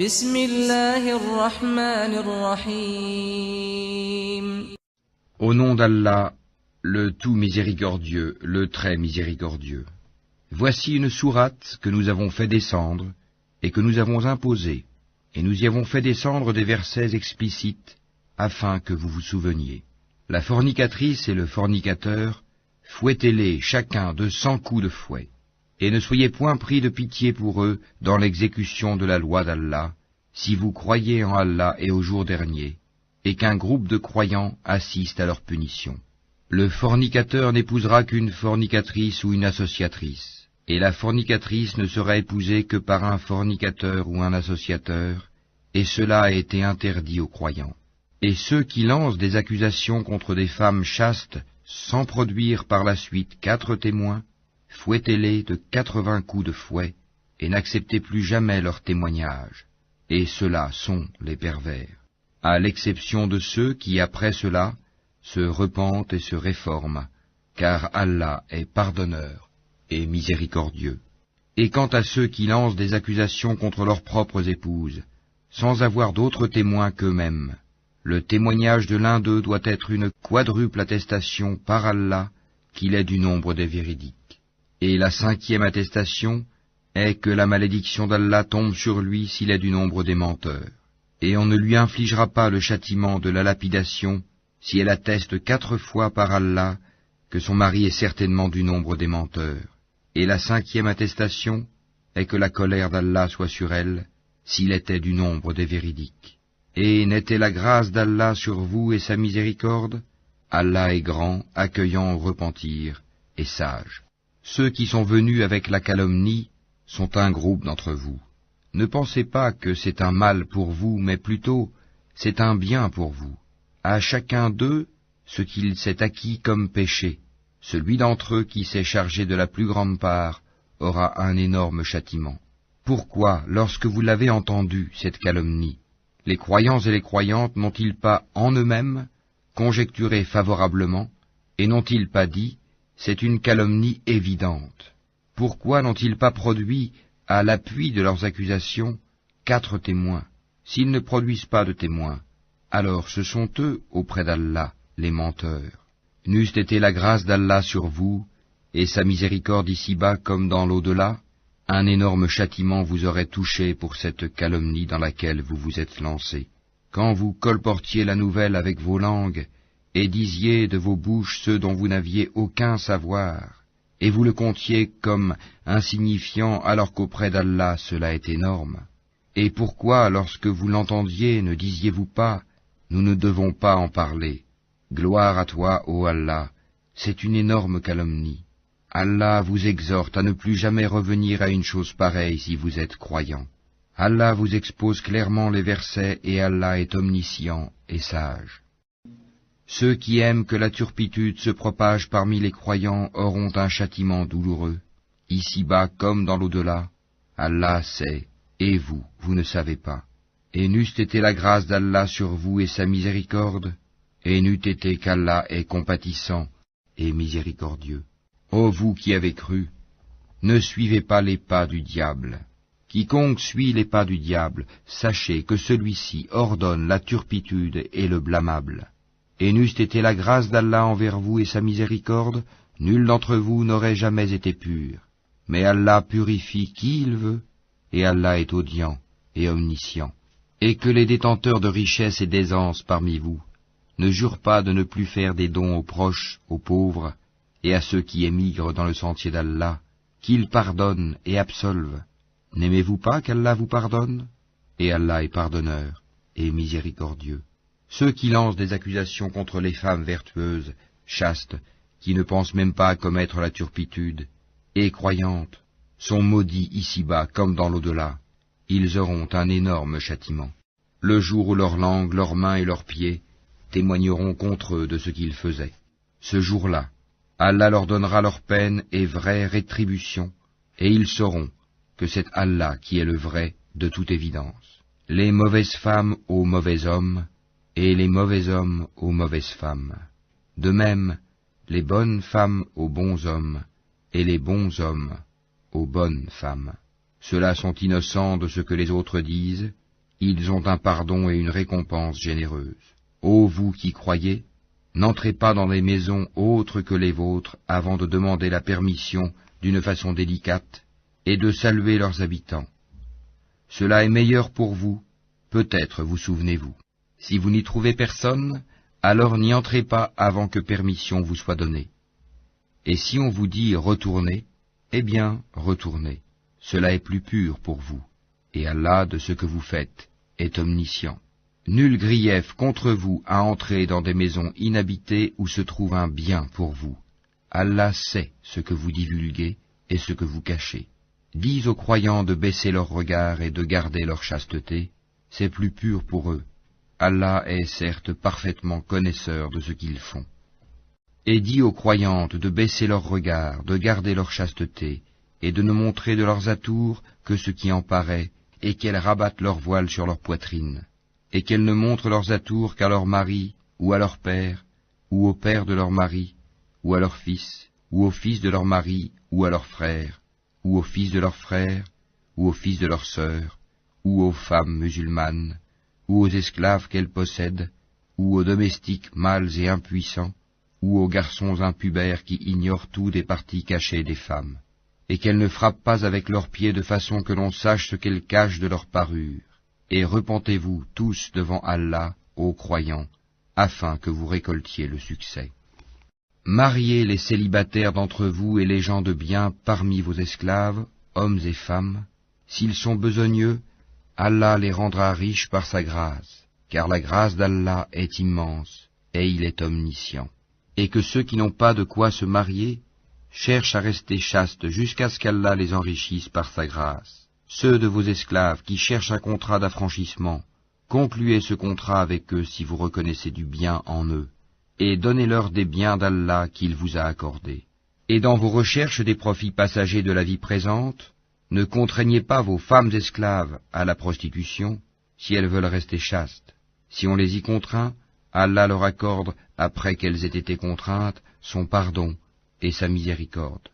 بسم الله الرحمن الرحيم. Au nom d'Allah, le tout miséricordieux, le très miséricordieux. Voici une sourate que nous avons fait descendre et que nous avons imposée, et nous y avons fait descendre des versets explicites afin que vous vous souveniez. La fornicatrice et le fornicateur, fouettez-les chacun de 100 coups de fouet, et ne soyez point pris de pitié pour eux dans l'exécution de la loi d'Allah, si vous croyez en Allah et au jour dernier, et qu'un groupe de croyants assiste à leur punition. Le fornicateur n'épousera qu'une fornicatrice ou une associatrice, et la fornicatrice ne sera épousée que par un fornicateur ou un associateur, et cela a été interdit aux croyants. Et ceux qui lancent des accusations contre des femmes chastes, sans produire par la suite 4 témoins, fouettez-les de 80 coups de fouet, et n'acceptez plus jamais leur témoignage. Et ceux-là sont les pervers, à l'exception de ceux qui, après cela, se repentent et se réforment, car Allah est pardonneur et miséricordieux. Et quant à ceux qui lancent des accusations contre leurs propres épouses, sans avoir d'autres témoins qu'eux-mêmes, le témoignage de l'un d'eux doit être une quadruple attestation par Allah qu'il est du nombre des véridiques. Et la 5e attestation est que la malédiction d'Allah tombe sur lui s'il est du nombre des menteurs. Et on ne lui infligera pas le châtiment de la lapidation si elle atteste 4 fois par Allah que son mari est certainement du nombre des menteurs. Et la 5e attestation est que la colère d'Allah soit sur elle s'il était du nombre des véridiques. Et n'était la grâce d'Allah sur vous et sa miséricorde? Allah est grand, accueillant au repentir, et sage. Ceux qui sont venus avec la calomnie sont un groupe d'entre vous. Ne pensez pas que c'est un mal pour vous, mais plutôt c'est un bien pour vous. À chacun d'eux ce qu'il s'est acquis comme péché. Celui d'entre eux qui s'est chargé de la plus grande part aura un énorme châtiment. Pourquoi, lorsque vous l'avez entendu, cette calomnie, les croyants et les croyantes n'ont-ils pas en eux-mêmes conjecturé favorablement, et n'ont-ils pas dit, c'est une calomnie évidente? Pourquoi n'ont-ils pas produit, à l'appui de leurs accusations, 4 témoins? S'ils ne produisent pas de témoins, alors ce sont eux, auprès d'Allah, les menteurs. N'eût été la grâce d'Allah sur vous, et sa miséricorde ici-bas comme dans l'au-delà, un énorme châtiment vous aurait touché pour cette calomnie dans laquelle vous vous êtes lancés. Quand vous colportiez la nouvelle avec vos langues, et disiez de vos bouches ceux dont vous n'aviez aucun savoir, et vous le comptiez comme insignifiant alors qu'auprès d'Allah cela est énorme. Et pourquoi, lorsque vous l'entendiez, ne disiez-vous pas, nous ne devons pas en parler? Gloire à toi, ô Allah, c'est une énorme calomnie. Allah vous exhorte à ne plus jamais revenir à une chose pareille si vous êtes croyants. Allah vous expose clairement les versets et Allah est omniscient et sage. Ceux qui aiment que la turpitude se propage parmi les croyants auront un châtiment douloureux, ici-bas comme dans l'au-delà. Allah sait, et vous, vous ne savez pas. Et n'eût été la grâce d'Allah sur vous et sa miséricorde, et n'eût été qu'Allah est compatissant et miséricordieux. Ô vous qui avez cru, ne suivez pas les pas du diable. Quiconque suit les pas du diable, sachez que celui-ci ordonne la turpitude et le blâmable. Et n'eût été la grâce d'Allah envers vous et sa miséricorde, nul d'entre vous n'aurait jamais été pur. Mais Allah purifie qui il veut, et Allah est audient et omniscient. Et que les détenteurs de richesses et d'aisance parmi vous ne jurent pas de ne plus faire des dons aux proches, aux pauvres, et à ceux qui émigrent dans le sentier d'Allah, qu'il pardonne et absolve. N'aimez-vous pas qu'Allah vous pardonne? Et Allah est pardonneur et miséricordieux. Ceux qui lancent des accusations contre les femmes vertueuses, chastes, qui ne pensent même pas à commettre la turpitude, et croyantes, sont maudits ici-bas comme dans l'au-delà. Ils auront un énorme châtiment. Le jour où leur langue, leurs mains et leurs pieds témoigneront contre eux de ce qu'ils faisaient. Ce jour-là, Allah leur donnera leur peine et vraie rétribution, et ils sauront que c'est Allah qui est le vrai de toute évidence. Les mauvaises femmes aux mauvais hommes, et les mauvais hommes aux mauvaises femmes. De même, les bonnes femmes aux bons hommes, et les bons hommes aux bonnes femmes. Ceux-là sont innocents de ce que les autres disent, ils ont un pardon et une récompense généreuse. Ô vous qui croyez, n'entrez pas dans des maisons autres que les vôtres avant de demander la permission d'une façon délicate et de saluer leurs habitants. Cela est meilleur pour vous, peut-être vous souvenez-vous. Si vous n'y trouvez personne, alors n'y entrez pas avant que permission vous soit donnée. Et si on vous dit retournez, eh bien retournez. Cela est plus pur pour vous, et Allah de ce que vous faites est omniscient. Nul grief contre vous à entrer dans des maisons inhabitées où se trouve un bien pour vous. Allah sait ce que vous divulguez et ce que vous cachez. Dis aux croyants de baisser leur regard et de garder leur chasteté, c'est plus pur pour eux. Allah est certes parfaitement connaisseur de ce qu'ils font. Et dis aux croyantes de baisser leur regard, de garder leur chasteté, et de ne montrer de leurs atours que ce qui en paraît, et qu'elles rabattent leur voile sur leur poitrine, et qu'elles ne montrent leurs atours qu'à leur mari, ou à leur père, ou au père de leur mari, ou à leur fils, ou au fils de leur mari, ou à leur frère, ou au fils de leur frère, ou au fils de leur sœur, ou aux femmes musulmanes, ou aux esclaves qu'elles possèdent, ou aux domestiques mâles et impuissants, ou aux garçons impubères qui ignorent tout des parties cachées des femmes, et qu'elles ne frappent pas avec leurs pieds de façon que l'on sache ce qu'elles cachent de leur parure. Et repentez-vous tous devant Allah, ô croyants, afin que vous récoltiez le succès. Mariez les célibataires d'entre vous et les gens de bien parmi vos esclaves, hommes et femmes. S'ils sont besogneux, Allah les rendra riches par sa grâce, car la grâce d'Allah est immense, et il est omniscient. Et que ceux qui n'ont pas de quoi se marier cherchent à rester chastes jusqu'à ce qu'Allah les enrichisse par sa grâce. Ceux de vos esclaves qui cherchent un contrat d'affranchissement, concluez ce contrat avec eux si vous reconnaissez du bien en eux, et donnez-leur des biens d'Allah qu'il vous a accordés. Et dans vos recherches des profits passagers de la vie présente, ne contraignez pas vos femmes esclaves à la prostitution, si elles veulent rester chastes. Si on les y contraint, Allah leur accorde, après qu'elles aient été contraintes, son pardon et sa miséricorde.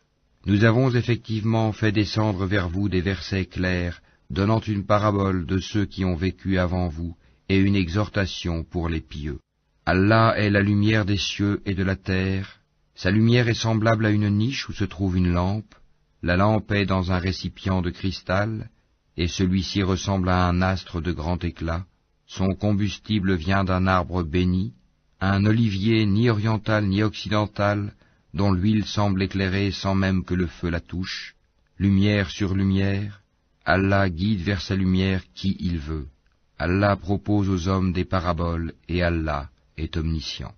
Nous avons effectivement fait descendre vers vous des versets clairs, donnant une parabole de ceux qui ont vécu avant vous, et une exhortation pour les pieux. Allah est la lumière des cieux et de la terre. Sa lumière est semblable à une niche où se trouve une lampe. La lampe est dans un récipient de cristal, et celui-ci ressemble à un astre de grand éclat. Son combustible vient d'un arbre béni, un olivier ni oriental ni occidental, dont l'huile semble éclairer sans même que le feu la touche. Lumière sur lumière, Allah guide vers sa lumière qui il veut. Allah propose aux hommes des paraboles, et Allah est omniscient.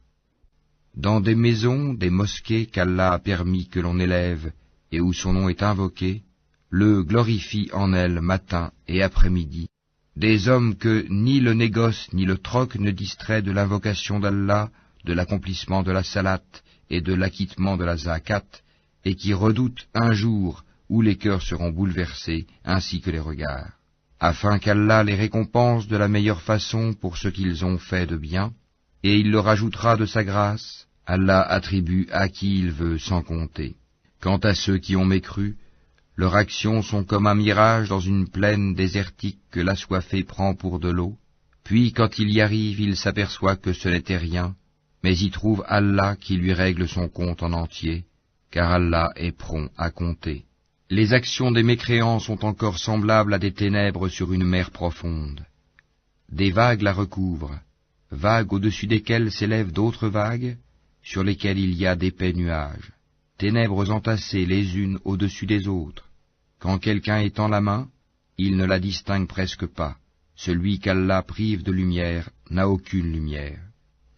Dans des maisons, des mosquées qu'Allah a permis que l'on élève, et où son nom est invoqué, le glorifie en elles matin et après-midi, des hommes que ni le négoce ni le troc ne distrait de l'invocation d'Allah, de l'accomplissement de la salate et de l'acquittement de la zakat, et qui redoutent un jour où les cœurs seront bouleversés, ainsi que les regards, afin qu'Allah les récompense de la meilleure façon pour ce qu'ils ont fait de bien, et il leur ajoutera de sa grâce. Allah attribue à qui il veut sans compter. Quant à ceux qui ont mécru, leurs actions sont comme un mirage dans une plaine désertique que l'assoiffé prend pour de l'eau, puis quand il y arrive, il s'aperçoit que ce n'était rien, mais y trouve Allah qui lui règle son compte en entier, car Allah est prompt à compter. Les actions des mécréants sont encore semblables à des ténèbres sur une mer profonde. Des vagues la recouvrent, vagues au-dessus desquelles s'élèvent d'autres vagues, sur lesquelles il y a d'épais nuages, ténèbres entassées les unes au-dessus des autres. Quand quelqu'un étend la main, il ne la distingue presque pas. Celui qu'Allah prive de lumière n'a aucune lumière.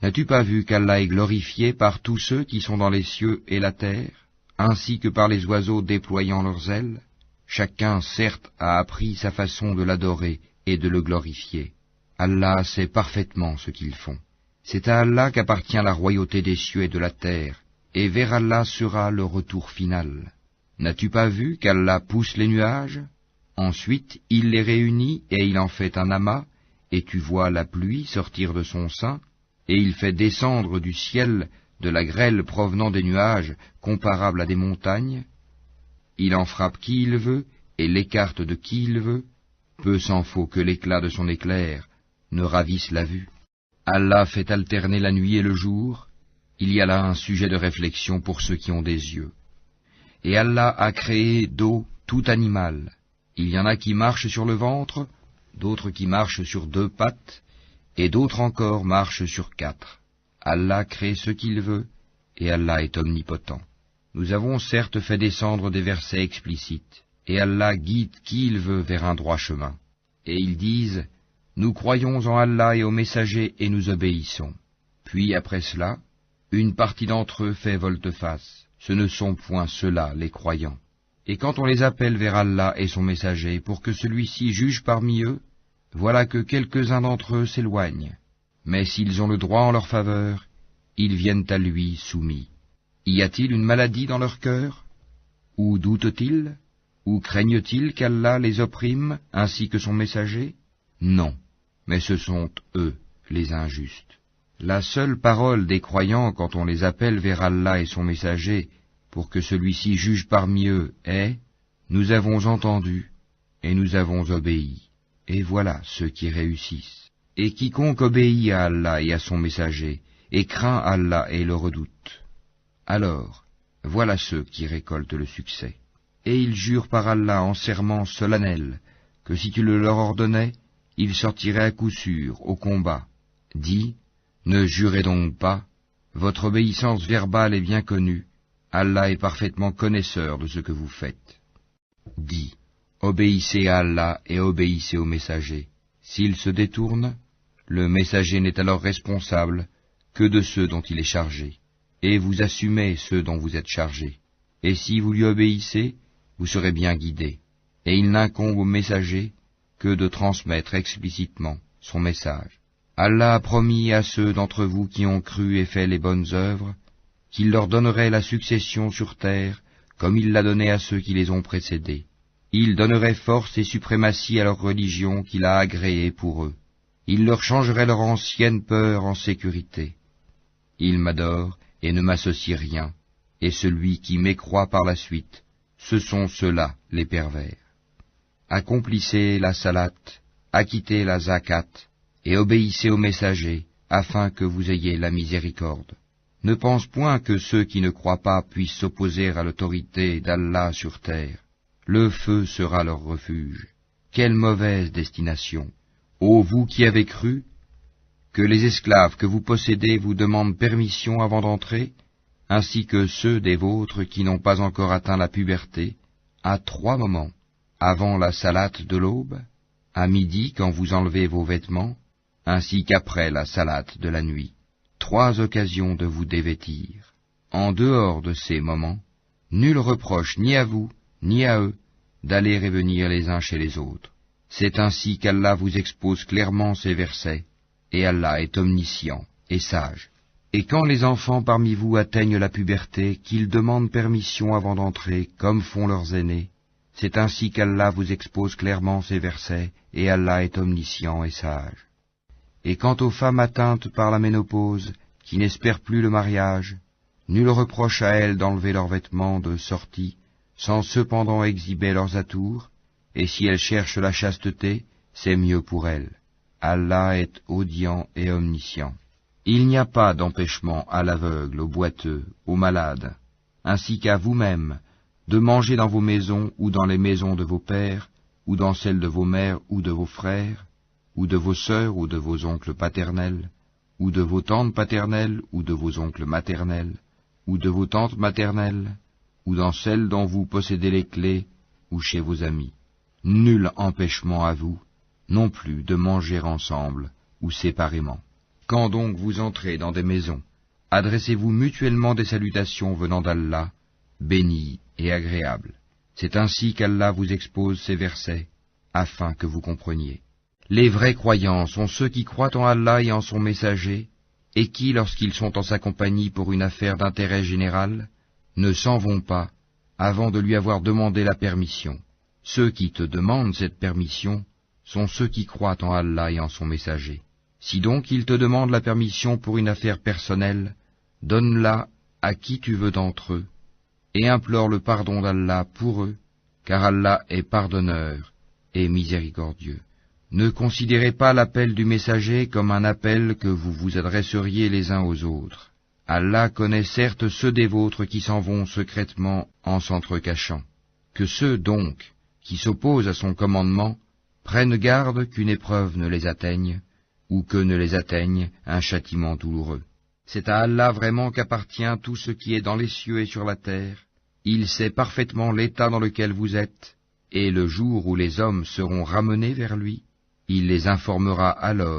N'as-tu pas vu qu'Allah est glorifié par tous ceux qui sont dans les cieux et la terre, ainsi que par les oiseaux déployant leurs ailes? Chacun, certes, a appris sa façon de l'adorer et de le glorifier. Allah sait parfaitement ce qu'ils font. C'est à Allah qu'appartient la royauté des cieux et de la terre, et vers Allah sera le retour final. N'as-tu pas vu qu'Allah pousse les nuages? Ensuite, il les réunit et il en fait un amas, et tu vois la pluie sortir de son sein, et il fait descendre du ciel de la grêle provenant des nuages comparable à des montagnes. Il en frappe qui il veut, et l'écarte de qui il veut, Peu s'en faut que l'éclat de son éclair ne ravisse la vue. Allah fait alterner la nuit et le jour, il y a là un sujet de réflexion pour ceux qui ont des yeux. Et Allah a créé d'eau tout animal. Il y en a qui marchent sur le ventre, d'autres qui marchent sur 2 pattes, et d'autres encore marchent sur 4. Allah crée ce qu'il veut, et Allah est omnipotent. Nous avons certes fait descendre des versets explicites, et Allah guide qui il veut vers un droit chemin. Et ils disent, nous croyons en Allah et aux messagers et nous obéissons. Puis après cela, une partie d'entre eux fait volte-face. Ce ne sont point ceux-là les croyants. Et quand on les appelle vers Allah et son messager pour que celui-ci juge parmi eux, voilà que quelques-uns d'entre eux s'éloignent. Mais s'ils ont le droit en leur faveur, ils viennent à lui soumis. Y a-t-il une maladie dans leur cœur? Ou doutent-ils? Ou craignent-ils qu'Allah les opprime ainsi que son messager? Non, mais ce sont eux, les injustes. La seule parole des croyants quand on les appelle vers Allah et son messager, pour que celui-ci juge parmi eux, est « Nous avons entendu et nous avons obéi ». Et voilà ceux qui réussissent. Et quiconque obéit à Allah et à son messager, et craint Allah et le redoute, alors voilà ceux qui récoltent le succès. Et ils jurent par Allah en serment solennel, que si tu le leur ordonnais, ils sortiraient à coup sûr au combat. Dis, ne jurez donc pas, votre obéissance verbale est bien connue, Allah est parfaitement connaisseur de ce que vous faites. Dis, obéissez à Allah et obéissez au messager. S'il se détourne, le messager n'est alors responsable que de ceux dont il est chargé, et vous assumez ceux dont vous êtes chargés. Et si vous lui obéissez, vous serez bien guidés, et il n'incombe au messager que de transmettre explicitement son message. Allah a promis à ceux d'entre vous qui ont cru et fait les bonnes œuvres, qu'il leur donnerait la succession sur terre, comme il l'a donné à ceux qui les ont précédés. Il donnerait force et suprématie à leur religion qu'il a agréée pour eux. Il leur changerait leur ancienne peur en sécurité. Ils m'adorent et ne m'associent rien, et celui qui m'écroit par la suite, ce sont ceux-là les pervers. Accomplissez la salate, acquittez la zakat, et obéissez aux messagers, afin que vous ayez la miséricorde. Ne pense point que ceux qui ne croient pas puissent s'opposer à l'autorité d'Allah sur terre. Le feu sera leur refuge. Quelle mauvaise destination! Ô vous qui avez cru, que les esclaves que vous possédez vous demandent permission avant d'entrer, ainsi que ceux des vôtres qui n'ont pas encore atteint la puberté, à 3 moments, avant la salate de l'aube, à midi quand vous enlevez vos vêtements, ainsi qu'après la salate de la nuit. 3 occasions de vous dévêtir. En dehors de ces moments, nul reproche ni à vous, ni à eux, d'aller et venir les uns chez les autres. C'est ainsi qu'Allah vous expose clairement ces versets, et Allah est omniscient et sage. Et quand les enfants parmi vous atteignent la puberté, qu'ils demandent permission avant d'entrer, comme font leurs aînés, c'est ainsi qu'Allah vous expose clairement ces versets, et Allah est omniscient et sage. Et quant aux femmes atteintes par la ménopause, qui n'espèrent plus le mariage, nul reproche à elles d'enlever leurs vêtements de sortie, sans cependant exhiber leurs atours, et si elles cherchent la chasteté, c'est mieux pour elles. Allah est audient et omniscient. Il n'y a pas d'empêchement à l'aveugle, au boiteux, aux malades, ainsi qu'à vous-mêmes, de manger dans vos maisons ou dans les maisons de vos pères, ou dans celles de vos mères ou de vos frères, ou de vos sœurs ou de vos oncles paternels, ou de vos tantes paternelles ou de vos oncles maternels, ou de vos tantes maternelles, ou dans celles dont vous possédez les clés, ou chez vos amis. Nul empêchement à vous, non plus de manger ensemble ou séparément. Quand donc vous entrez dans des maisons, adressez-vous mutuellement des salutations venant d'Allah, bénies et agréables. C'est ainsi qu'Allah vous expose ces versets, afin que vous compreniez. Les vrais croyants sont ceux qui croient en Allah et en son messager, et qui, lorsqu'ils sont en sa compagnie pour une affaire d'intérêt général, ne s'en vont pas avant de lui avoir demandé la permission. Ceux qui te demandent cette permission sont ceux qui croient en Allah et en son messager. Si donc ils te demandent la permission pour une affaire personnelle, donne-la à qui tu veux d'entre eux, et implore le pardon d'Allah pour eux, car Allah est pardonneur et miséricordieux. Ne considérez pas l'appel du messager comme un appel que vous vous adresseriez les uns aux autres. Allah connaît certes ceux des vôtres qui s'en vont secrètement en s'entrecachant. Que ceux, donc, qui s'opposent à son commandement, prennent garde qu'une épreuve ne les atteigne, ou que ne les atteigne un châtiment douloureux. C'est à Allah vraiment qu'appartient tout ce qui est dans les cieux et sur la terre. Il sait parfaitement l'état dans lequel vous êtes, et le jour où les hommes seront ramenés vers lui, il les informera alors